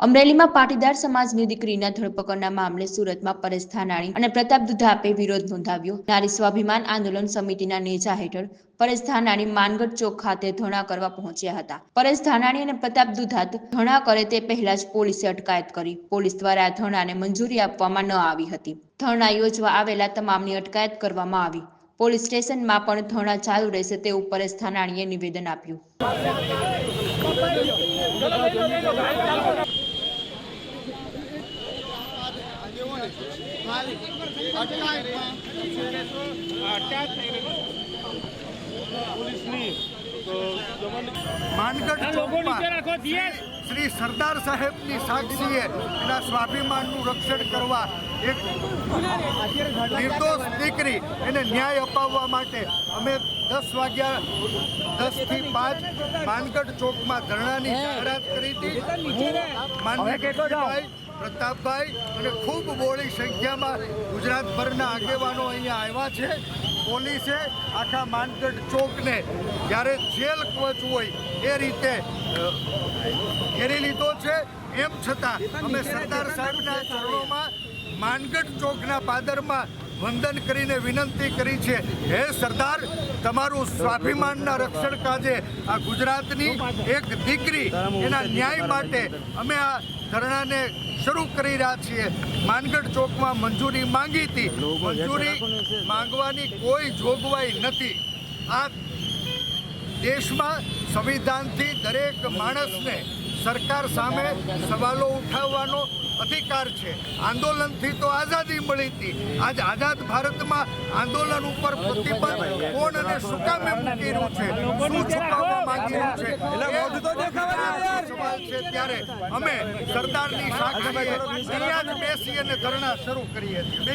અમરેલીમાં પાટીદાર સમાજની દીકરીના ધરપકડના મામલે સુરતમાં પરેશ ધાનાણી અને પ્રતાપ દુધાપે વિરોધ નોંધાવ્યો। નારી સ્વાભિમાન આંદોલન સમિતિના નેજા હેઠળ પરેશ ધાનાણી માનગઢ ચોક ખાતે ધરણા કરવા પહોંચ્યા હતા। પરેશ ધાનાણી અને પ્રતાપ દુધાત ધરણા કરે તે પહેલા જ પોલીસે અટકાયત કરી। પોલીસ દ્વારા આ ધરણાને મંજૂરી આપવામાં ન આવી હતી। ધરણા યોજવા આવેલા તમામની અટકાયત કરવામાં આવી। પોલીસ સ્ટેશનમાં પણ ધરણા ચાલુ રહેશે તેવું પરેશ ધાનાણીએ નિવેદન આપ્યું। માનગઢ ચોકમાં શ્રી સરદાર સાહેબની સાક્ષીએ એના સ્વાભિમાનનું રક્ષણ કરવા એક નિર્દોષ દીકરી એને ન્યાય અપાવવા માટે અમે 10 થી 5 માનગઢ ચોકમાં ધરણાની જાહેરાત કરી હતી। માનગઢભાઈ પ્રતાપભાઈ અને ખૂબ બહોળી સંખ્યામાં ગુજરાતભરના આગેવાનો અહીંયા આવ્યા છે। પોલીસે આખા માનગઢ ચોકને જ્યારે જેલ કવચ હોય એ રીતે ઘેરી લીધો છે। એમ છતાં અમે સરદાર સાહેબના ચરણોમાં માનગઢ ચોકના પાદરમાં વંદન કરીને વિનંતી કરી છે, હે સરદાર, તમારું સ્વાભિમાનના રક્ષણ કાજે આ ગુજરાતની એક દીકરી એના ન્યાય માટે અમે આ ધરણાને શરૂ કરી રહ્યા છીએ। માનગઢ ચોકમાં મંજૂરી માંગી હતી, મંજૂરી માંગવાની કોઈ જોગવાઈ નથી। આ દેશમાં સંવિધાનથી દરેક માણસને સરકાર સામે સવાલો ઉઠાવવાનો અધિકાર છે। આંદોલનથી તો આઝાદી મળી હતી। આજ આઝાદ ભારતમાં આંદોલન ઉપર પ્રતિબંધ કોણ અને શું કામ મૂકી રહ્યું છે, શું છુપાવવા માંગી રહ્યું છે, સવાલ છે। ત્યારે અમે સરદારની સાક્ષીએ અહીંયા જ બેસી અને ધરણા શરૂ કરીએ છીએ।